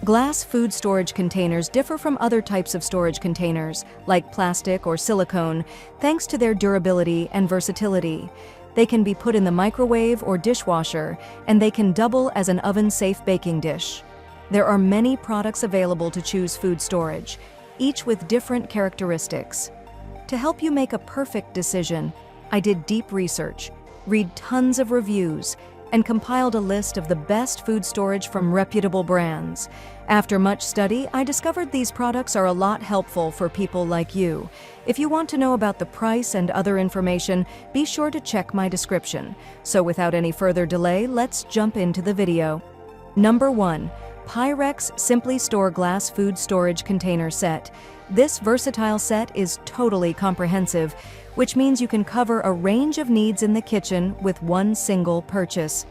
Glass food storage containers differ from other types of storage containers, like plastic or silicone, thanks to their durability and versatility. They can be put in the microwave or dishwasher, and they can double as an oven-safe baking dish. There are many products available to choose food storage, each with different characteristics. To help you make a perfect decision, I did deep research, read tons of reviews, and compiled a list of the best food storage from reputable brands. After much study, I discovered these products are a lot helpful for people like you. If you want to know about the price and other information, be sure to check my description. So without any further delay, let's jump into the video. Number 1. Pyrex Simply Store Glass Food Storage Container Set. This versatile set is totally comprehensive, which means you can cover a range of needs in the kitchen with one single purchase.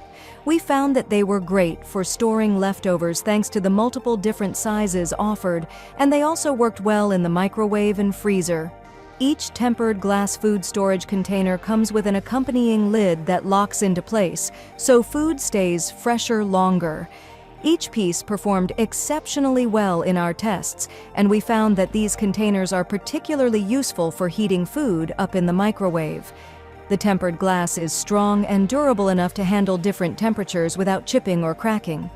We found that they were great for storing leftovers thanks to the multiple different sizes offered, and they also worked well in the microwave and freezer. Each tempered glass food storage container comes with an accompanying lid that locks into place, so food stays fresher longer. Each piece performed exceptionally well in our tests, and we found that these containers are particularly useful for heating food up in the microwave. The tempered glass is strong and durable enough to handle different temperatures without chipping or cracking.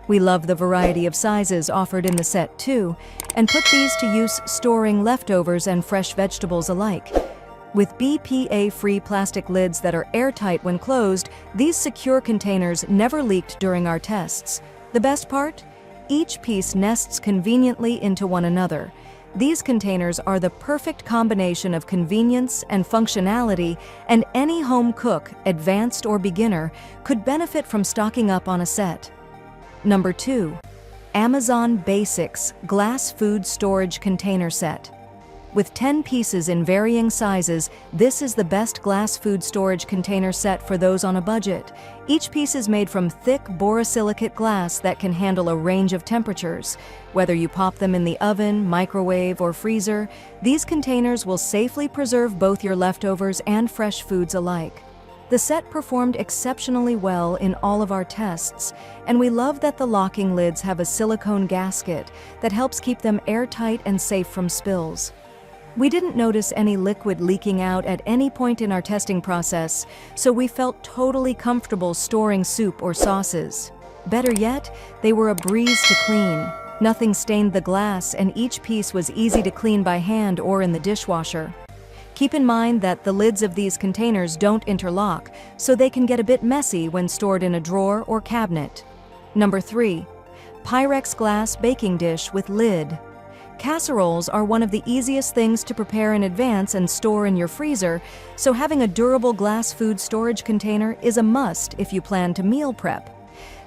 We love the variety of sizes offered in the set too, and put these to use storing leftovers and fresh vegetables alike. With BPA-free plastic lids that are airtight when closed, these secure containers never leaked during our tests. The best part? Each piece nests conveniently into one another. These containers are the perfect combination of convenience and functionality, and any home cook, advanced or beginner, could benefit from stocking up on a set. Number 2. Amazon Basics Glass Food Storage Container Set. With 10 pieces in varying sizes, this is the best glass food storage container set for those on a budget. Each piece is made from thick borosilicate glass that can handle a range of temperatures. Whether you pop them in the oven, microwave, or freezer, these containers will safely preserve both your leftovers and fresh foods alike. The set performed exceptionally well in all of our tests, and we love that the locking lids have a silicone gasket that helps keep them airtight and safe from spills. We didn't notice any liquid leaking out at any point in our testing process, so we felt totally comfortable storing soup or sauces. Better yet, they were a breeze to clean. Nothing stained the glass, and each piece was easy to clean by hand or in the dishwasher. Keep in mind that the lids of these containers don't interlock, so they can get a bit messy when stored in a drawer or cabinet. Number 3. Pyrex Glass Baking Dish with Lid. Casseroles are one of the easiest things to prepare in advance and store in your freezer, so having a durable glass food storage container is a must if you plan to meal prep.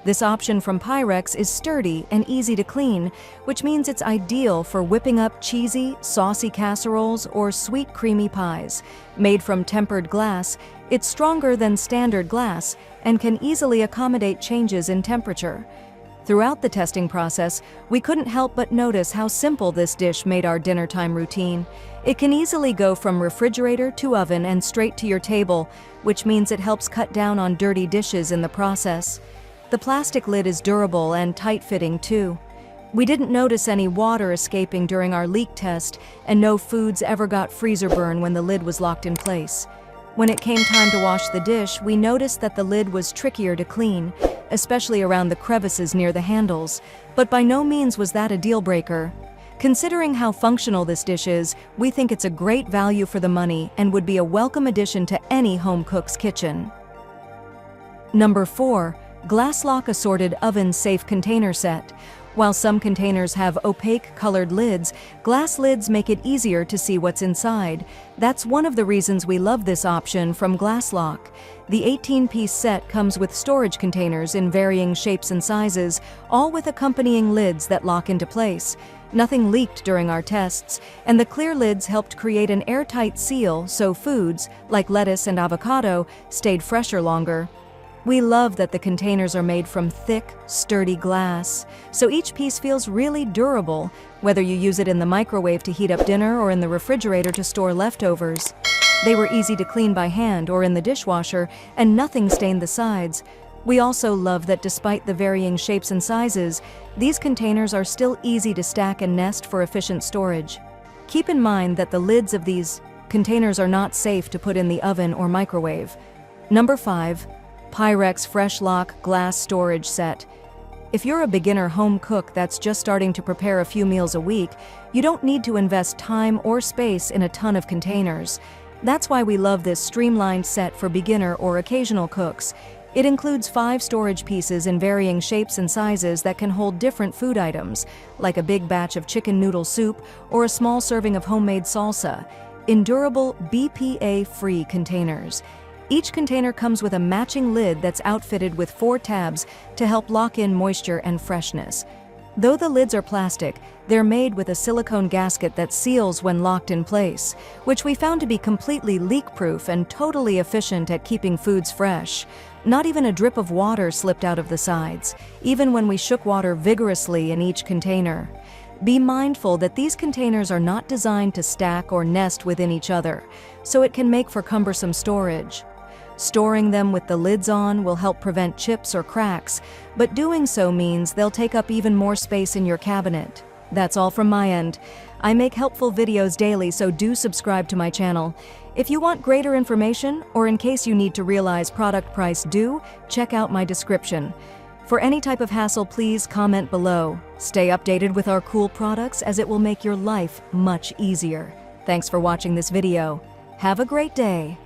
This option from Pyrex is sturdy and easy to clean, which means it's ideal for whipping up cheesy, saucy casseroles or sweet creamy pies. Made from tempered glass, it's stronger than standard glass and can easily accommodate changes in temperature. Throughout the testing process, we couldn't help but notice how simple this dish made our dinner time routine. It can easily go from refrigerator to oven and straight to your table, which means it helps cut down on dirty dishes in the process. The plastic lid is durable and tight-fitting too. We didn't notice any water escaping during our leak test, and no foods ever got freezer burn when the lid was locked in place. When it came time to wash the dish, we noticed that the lid was trickier to clean, especially around the crevices near the handles, but by no means was that a deal breaker. Considering how functional this dish is, we think it's a great value for the money and would be a welcome addition to any home cook's kitchen. Number 4. Glass Lock Assorted Oven Safe Container Set. While some containers have opaque colored lids, glass lids make it easier to see what's inside. That's one of the reasons we love this option from GlassLock. The 18-piece set comes with storage containers in varying shapes and sizes, all with accompanying lids that lock into place. Nothing leaked during our tests, and the clear lids helped create an airtight seal so foods, like lettuce and avocado, stayed fresher longer. We love that the containers are made from thick, sturdy glass, so each piece feels really durable, whether you use it in the microwave to heat up dinner or in the refrigerator to store leftovers. They were easy to clean by hand or in the dishwasher, and nothing stained the sides. We also love that despite the varying shapes and sizes, these containers are still easy to stack and nest for efficient storage. Keep in mind that the lids of these containers are not safe to put in the oven or microwave. Number 5. Pyrex Fresh Lock Glass Storage Set. If you're a beginner home cook that's just starting to prepare a few meals a week, you don't need to invest time or space in a ton of containers. That's why we love this streamlined set for beginner or occasional cooks. It includes 5 storage pieces in varying shapes and sizes that can hold different food items, like a big batch of chicken noodle soup or a small serving of homemade salsa, in durable, BPA-free containers. Each container comes with a matching lid that's outfitted with 4 tabs to help lock in moisture and freshness. Though the lids are plastic, they're made with a silicone gasket that seals when locked in place, which we found to be completely leak-proof and totally efficient at keeping foods fresh. Not even a drip of water slipped out of the sides, even when we shook water vigorously in each container. Be mindful that these containers are not designed to stack or nest within each other, so it can make for cumbersome storage. Storing them with the lids on will help prevent chips or cracks, but doing so means they'll take up even more space in your cabinet. That's all from my end. I make helpful videos daily, so do subscribe to my channel. If you want greater information, or in case you need to realize product price due, check out my description. For any type of hassle, please comment below. Stay updated with our cool products, as it will make your life much easier. Thanks for watching this video. Have a great day.